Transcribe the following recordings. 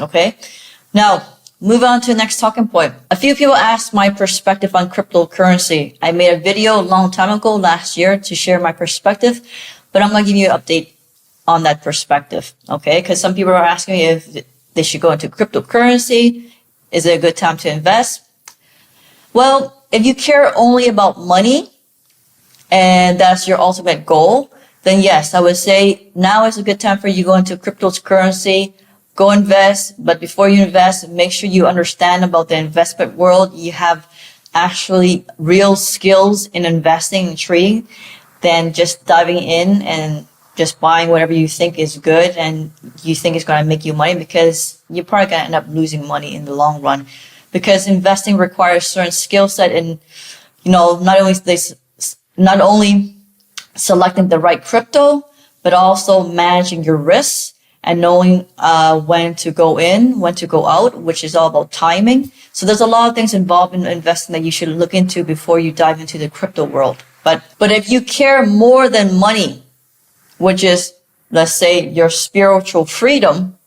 Okay. Now, move on to the next talking point. A few people asked my perspective on cryptocurrency. I made a video a long time ago last year to share my perspective, but I'm going to give you an update on that perspective. Okay. Because some people are asking me if they should go into cryptocurrency. Is it a good time to invest? Well, if you care only about money and that's your ultimate goal, then yes, I would say now is a good time for you to go into cryptocurrency. Go invest, but before you invest, make sure you understand about the investment world. You have actually real skills in investing and trading than just diving in and just buying whatever you think is good and you think is going to make you money, because you're probably going to end up losing money in the long run. Because investing requires certain skill set and, not only selecting the right crypto, but also managing your risks and knowing when to go in, when to go out, which is all about timing. So there's a lot of things involved in investing that you should look into before you dive into the crypto world. But if you care more than money, which is, let's say, your spiritual freedom,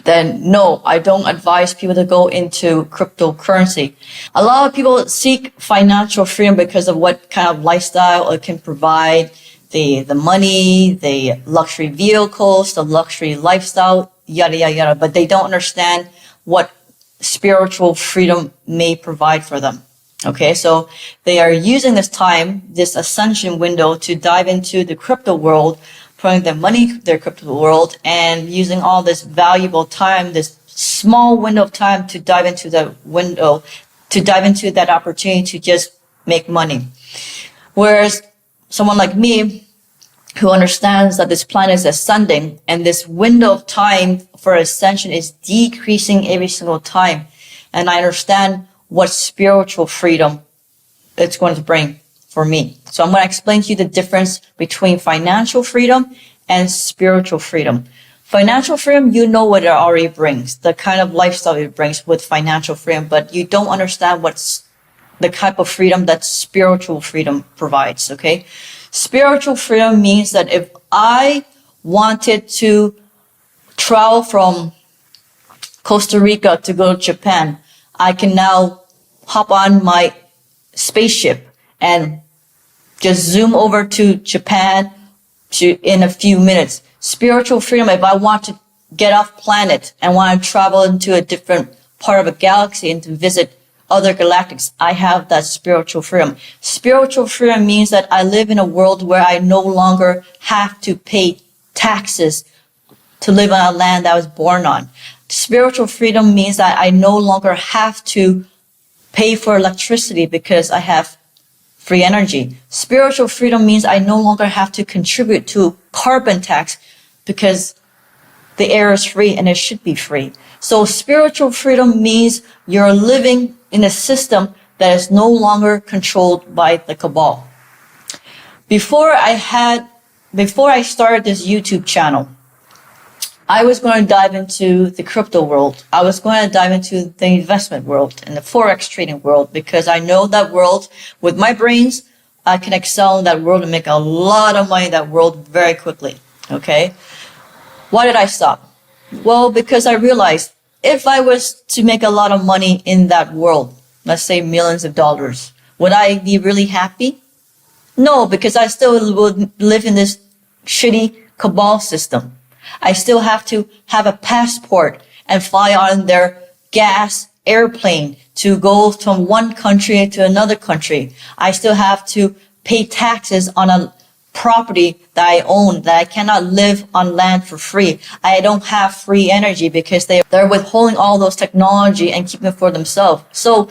then no, I don't advise people to go into cryptocurrency. A lot of people seek financial freedom because of what kind of lifestyle it can provide, the money, the luxury vehicles, the luxury lifestyle, yada, yada, yada, but they don't understand what spiritual freedom may provide for them. Okay, so they are using this time, this ascension window, to dive into the crypto world, putting their money in their crypto world, and using all this valuable time, this small window of time to dive into the window, to dive into that opportunity to just make money. Whereas someone like me, who understands that this planet is ascending and this window of time for ascension is decreasing every single time, and I understand what spiritual freedom it's going to bring for me. So I'm going to explain to you the difference between financial freedom and spiritual freedom. Financial freedom, you know what it already brings, the kind of lifestyle it brings with financial freedom, but you don't understand what's the type of freedom that spiritual freedom provides, okay? Spiritual freedom means that if I wanted to travel from Costa Rica to go to Japan, I can now hop on my spaceship and just zoom over to Japan in a few minutes. Spiritual freedom, if I want to get off planet and want to travel into a different part of a galaxy and to visit other galactics, I have that spiritual freedom. Spiritual freedom means that I live in a world where I no longer have to pay taxes to live on a land that I was born on. Spiritual freedom means that I no longer have to pay for electricity because I have free energy. Spiritual freedom means I no longer have to contribute to carbon tax because the air is free and it should be free. So spiritual freedom means you're living in a system that is no longer controlled by the cabal. Before I started this YouTube channel, I was going to dive into the crypto world. I was going to dive into the investment world and the Forex trading world because I know that world with my brains. I can excel in that world and make a lot of money in that world very quickly. Okay. Why did I stop? Well, because I realized if I was to make a lot of money in that world, let's say millions of dollars, would I be really happy? No, because I still would live in this shitty cabal system. I still have to have a passport and fly on their gas airplane to go from one country to another country. I still have to pay taxes on a property that I own, that I cannot live on land for free. I don't have free energy because they're withholding all those technology and keeping it for themselves. So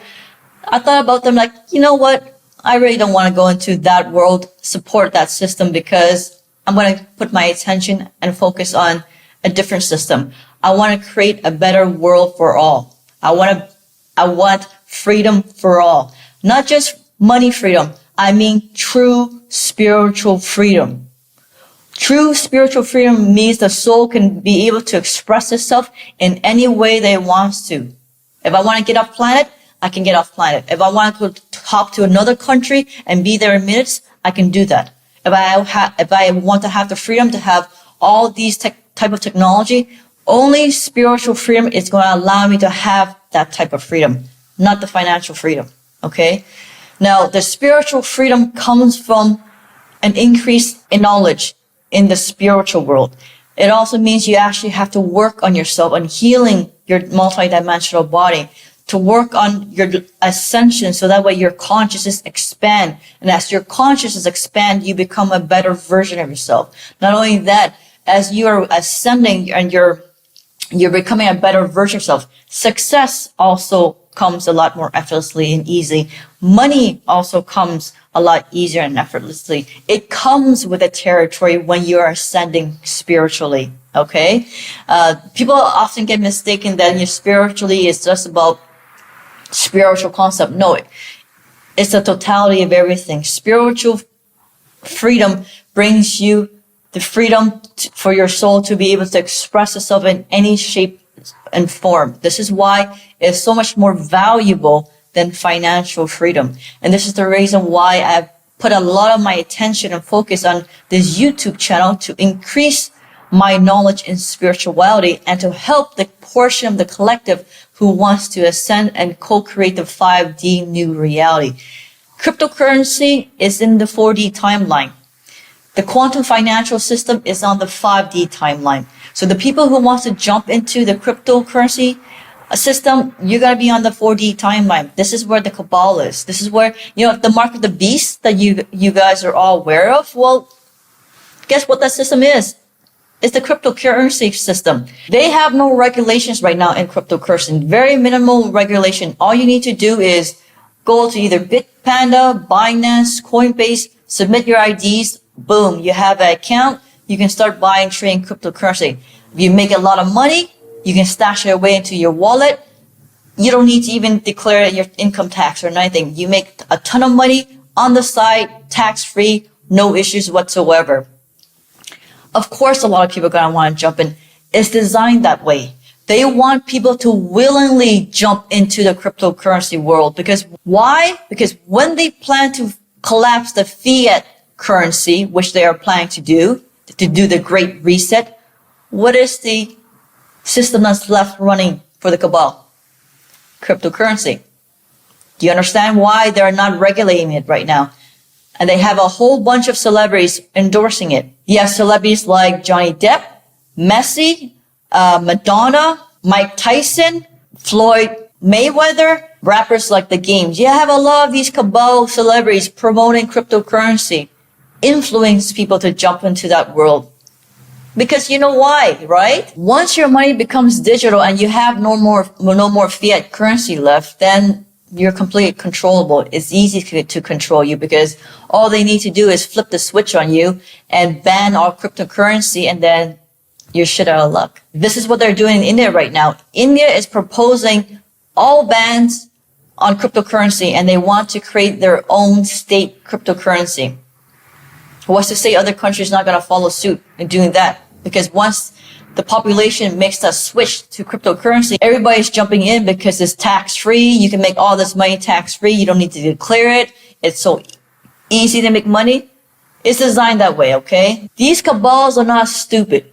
I thought about them like, you know what? I really don't want to go into that world, support that system, because I'm going to put my attention and focus on a different system. I want to create a better world for all. I want freedom for all. Not just money freedom. I mean true spiritual freedom. True spiritual freedom means the soul can be able to express itself in any way that it wants to. If I want to get off planet, I can get off planet. If I want to hop to another country and be there in minutes, I can do that. If I want to have the freedom to have all these type of technology Only spiritual freedom is going to allow me to have that type of freedom, not the financial freedom. Okay. Now, the spiritual freedom comes from an increase in knowledge in the spiritual world. It also means you actually have to work on yourself, on healing your multidimensional body, to work on your ascension so that way your consciousness expand. And as your consciousness expand, you become a better version of yourself. Not only that, as you are ascending and you're becoming a better version of yourself, success also comes a lot more effortlessly and easily. Money also comes a lot easier and effortlessly. It comes with a territory when you are ascending spiritually. Okay? People often get mistaken that spiritually is just about spiritual concept. No, it's the totality of everything. Spiritual freedom brings you the freedom for your soul to be able to express itself in any shape and form. This is why it's so much more valuable than financial freedom. And this is the reason why I've put a lot of my attention and focus on this YouTube channel to increase my knowledge in spirituality and to help the portion of the collective who wants to ascend and co-create the 5D new reality. Cryptocurrency is in the 4D timeline. The quantum financial system is on the 5D timeline. So the people who want to jump into the cryptocurrency system, you're going to be on the 4D timeline. This is where the cabal is. This is where, the mark of the beast that you guys are all aware of. Well, guess what that system is? It's the cryptocurrency system. They have no regulations right now in cryptocurrency. Very minimal regulation. All you need to do is go to either Bitpanda, Binance, Coinbase, submit your IDs. Boom, you have an account. You can start buying, trading cryptocurrency. If you make a lot of money, you can stash it away into your wallet. You don't need to even declare your income tax or anything. You make a ton of money on the side, tax-free, no issues whatsoever. Of course, a lot of people are going to want to jump in. It's designed that way. They want people to willingly jump into the cryptocurrency world. Because why? Because when they plan to collapse the fiat currency, which they are planning to do the great reset, what is the system that's left running for the cabal? Cryptocurrency. Do you understand why they're not regulating it right now? And they have a whole bunch of celebrities endorsing it. You have celebrities like Johnny Depp, Messi, Madonna, Mike Tyson, Floyd Mayweather, rappers like The Games. You have a lot of these cabal celebrities promoting cryptocurrency, influence people to jump into that world. Because you know why, right? Once your money becomes digital and you have no more fiat currency left, then you're completely controllable. It's easy to control you because all they need to do is flip the switch on you and ban all cryptocurrency, and then you're shit out of luck. This is what they're doing in India right now. India is proposing all bans on cryptocurrency, and they want to create their own state cryptocurrency. What's to say other countries not going to follow suit in doing that? Because once the population makes that switch to cryptocurrency, everybody's jumping in because it's tax-free. You can make all this money tax-free. You don't need to declare it. It's so easy to make money. It's designed that way, okay? These cabals are not stupid.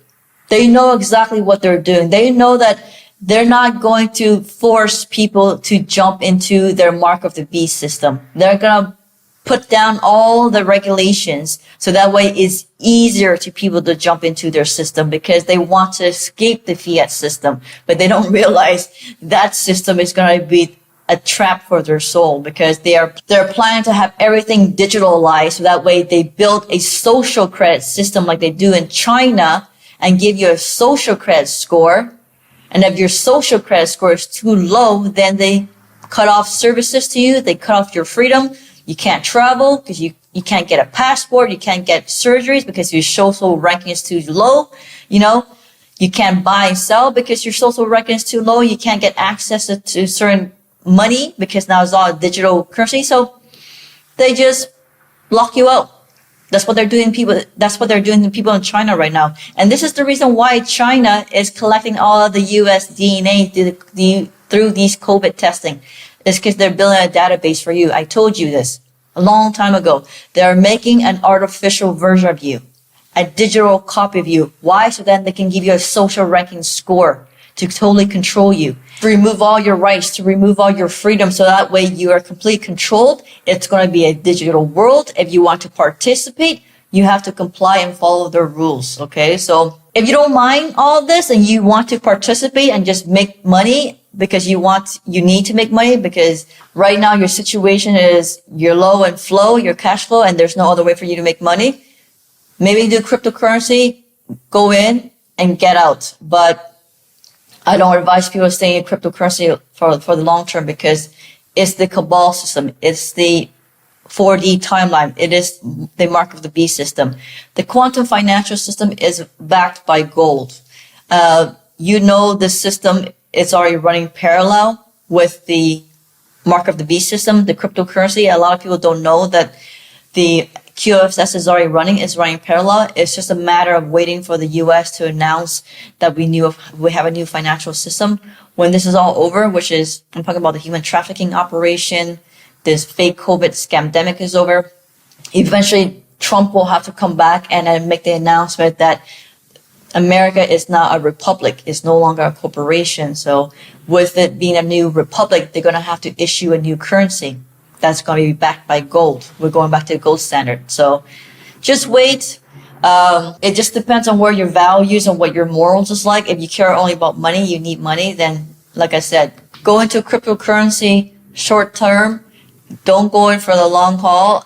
They know exactly what they're doing. They know that they're not going to force people to jump into their mark of the beast system. They're going to put down all the regulations so that way it's easier to people to jump into their system because they want to escape the fiat system, but they don't realize that system is going to be a trap for their soul because they're planning to have everything digitalized so that way they build a social credit system like they do in China and give you a social credit score. And if your social credit score is too low, then they cut off services to you. They cut off your freedom. You can't travel because you can't get a passport. You can't get surgeries because your social ranking is too low. You can't buy and sell because your social ranking is too low. You can't get access to certain money because now it's all digital currency. So they just block you out. That's what they're doing to people in China right now. And this is the reason why China is collecting all of the US DNA through these COVID testing. It's because they're building a database for you. I told you this a long time ago. They're making an artificial version of you. a digital copy of you. Why? So then they can give you a social ranking score to totally control you, to remove all your rights, to remove all your freedom. So that way you are completely controlled. It's going to be a digital world. If you want to participate, you have to comply and follow their rules. Okay. So if you don't mind all this and you want to participate and just make money because you need to make money because right now your situation is you're low in flow, your cash flow, and there's no other way for you to make money. Maybe do cryptocurrency, go in and get out. But I don't advise people staying in cryptocurrency for the long term because it's the cabal system. It's the 4D timeline. It is the mark of the beast system. The quantum financial system is backed by gold. This system is already running parallel with the mark of the beast system, the cryptocurrency. A lot of people don't know that the QFS is running parallel. It's just a matter of waiting for the US to announce that we have a new financial system. When this is all over, which is, I'm talking about the human trafficking operation, this fake COVID scamdemic is over, eventually Trump will have to come back and then make the announcement that America is now a republic, it's no longer a corporation. So with it being a new republic, they're going to have to issue a new currency that's going to be backed by gold. We're going back to the gold standard. So just wait. It just depends on where your values and what your morals is like. If you care only about money, you need money, then like I said, go into cryptocurrency short term. Don't go in for the long haul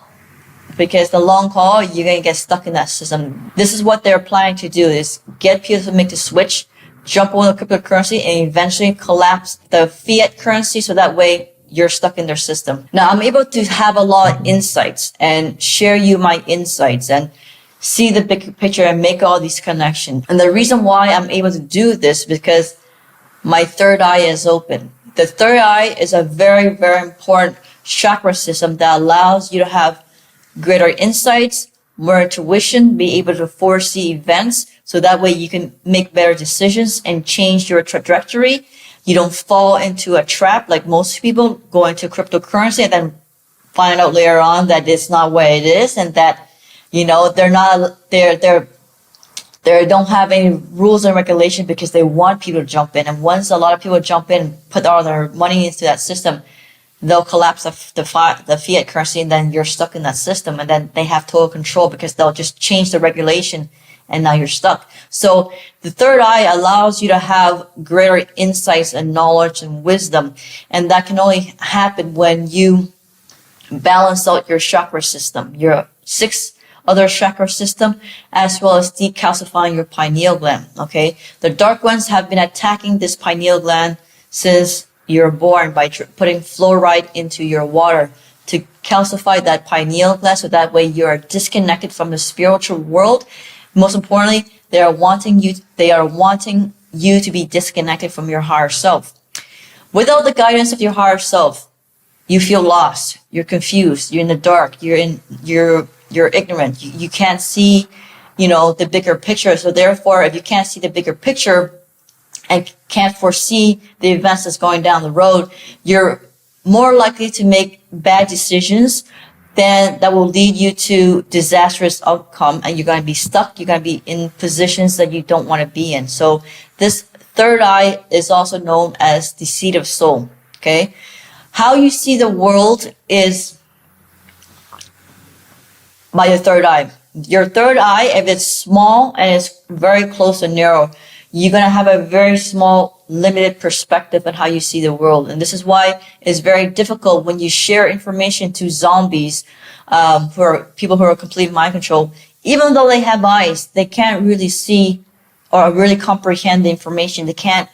because the long haul, you're going to get stuck in that system. This is what they're planning to do is get people to make the switch, jump on the cryptocurrency and eventually collapse the fiat currency so that way you're stuck in their system. Now, I'm able to have a lot of insights and share you my insights and see the big picture and make all these connections. And the reason why I'm able to do this is because my third eye is open. The third eye is a very, very important chakra system that allows you to have greater insights, more intuition, be able to foresee events so that way you can make better decisions and change your trajectory. You don't fall into a trap like most people go into cryptocurrency and then find out later on that it's not what it is and that, they don't have any rules and regulations because they want people to jump in. And once a lot of people jump in and put all their money into that system, they'll collapse the fiat currency and then you're stuck in that system and then they have total control because they'll just change the regulation and now you're stuck. So the third eye allows you to have greater insights and knowledge and wisdom. And that can only happen when you balance out your chakra system, your 6 other chakra system, as well as decalcifying your pineal gland. Okay. The dark ones have been attacking this pineal gland since you're born by putting fluoride into your water to calcify that pineal gland so that way you're disconnected from the spiritual world. Most importantly, they are wanting you to be disconnected from your higher self. Without the guidance of your higher self, you feel lost, you're confused, you're in the dark, you're ignorant, you can't see, the bigger picture. So therefore, if you can't see the bigger picture and can't foresee the events that's going down the road, you're more likely to make bad decisions then that will lead you to disastrous outcome and you're going to be stuck. You're going to be in positions that you don't want to be in. So this third eye is also known as the seat of soul. Okay. How you see the world is by your third eye. Your third eye, if it's small and it's very close and narrow, you're going to have a very small, limited perspective on how you see the world. And this is why it's very difficult when you share information to zombies, for people who are complete mind control. Even though they have eyes, they can't really see or really comprehend the information. They can't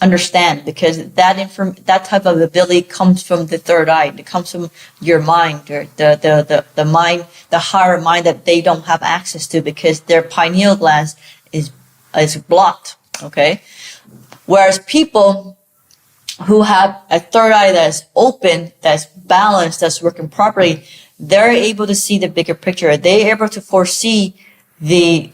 understand because that type of ability comes from the third eye. It comes from your mind, or the mind, the higher mind that they don't have access to because their pineal glands is blocked. Okay. Whereas people who have a third eye that's open, that's balanced, that's working properly, they're able to see the bigger picture. They're able to foresee the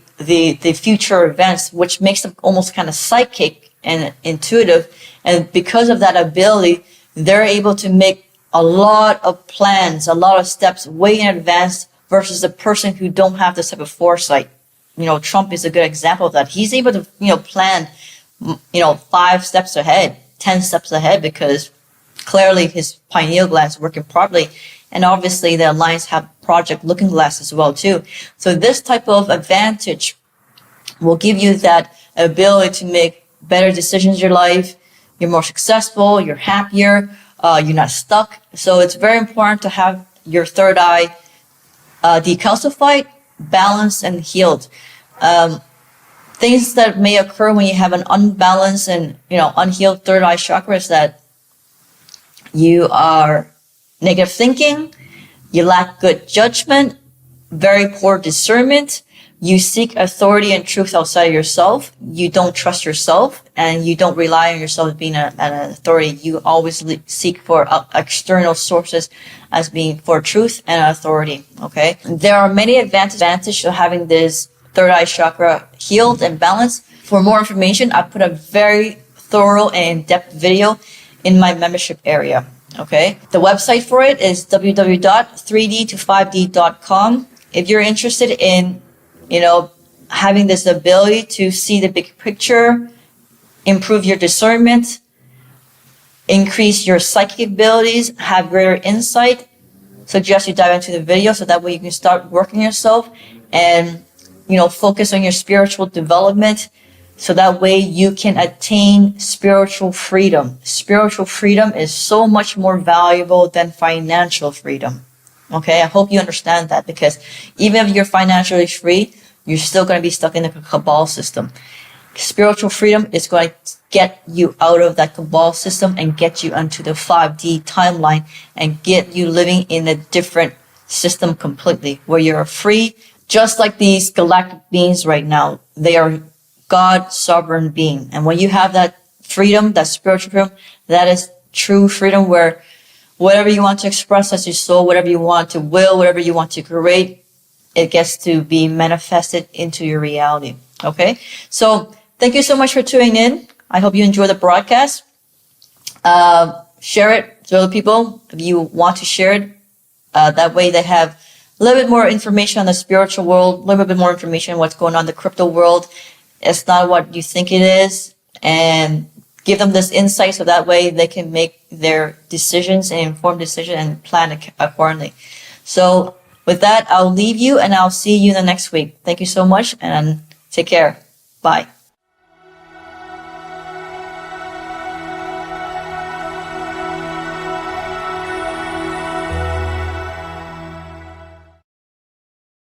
future events, which makes them almost kind of psychic and intuitive. And because of that ability, they're able to make a lot of plans, a lot of steps way in advance versus a person who don't have this type of foresight. Trump is a good example of that. He's able to, plan, 5 steps ahead, 10 steps ahead, because clearly his pineal gland is working properly. And obviously the Alliance have Project Looking Glass as well too. So this type of advantage will give you that ability to make better decisions in your life. You're more successful, you're happier, you're not stuck. So it's very important to have your third eye decalcified, balanced, and healed. Things that may occur when you have an unbalanced and unhealed third eye chakra is that you are negative thinking, you lack good judgment, very poor discernment, you seek authority and truth outside of yourself, you don't trust yourself, and you don't rely on yourself as being an authority. You always seek for external sources as being for truth and authority, okay? There are many advantages of having this third eye chakra healed and balanced. For more information, I put a very thorough and in-depth video in my membership area. Okay. The website for it is www.3d to5d.com. If you're interested in, having this ability to see the big picture, improve your discernment, increase your psychic abilities, have greater insight, suggest you dive into the video so that way you can start working yourself and, focus on your spiritual development. So that way you can attain spiritual freedom. Spiritual freedom is so much more valuable than financial freedom. Okay, I hope you understand that, because even if you're financially free, you're still going to be stuck in the cabal system. Spiritual freedom is going to get you out of that cabal system and get you onto the 5D timeline and get you living in a different system completely, where you're free, just like these galactic beings right now. They are God, sovereign being. And when you have that freedom, that spiritual freedom, that is true freedom, where whatever you want to express as your soul, whatever you want to will, whatever you want to create, it gets to be manifested into your reality. Okay? So thank you so much for tuning in. I hope you enjoy the broadcast. Share it to other people if you want to share it. That way they have a little bit more information on the spiritual world, a little bit more information on what's going on in the crypto world. It's not what you think it is, and give them this insight so that way they can make their decisions and informed decisions and plan accordingly. So with that, I'll leave you and I'll see you in the next week. Thank you so much and take care. Bye.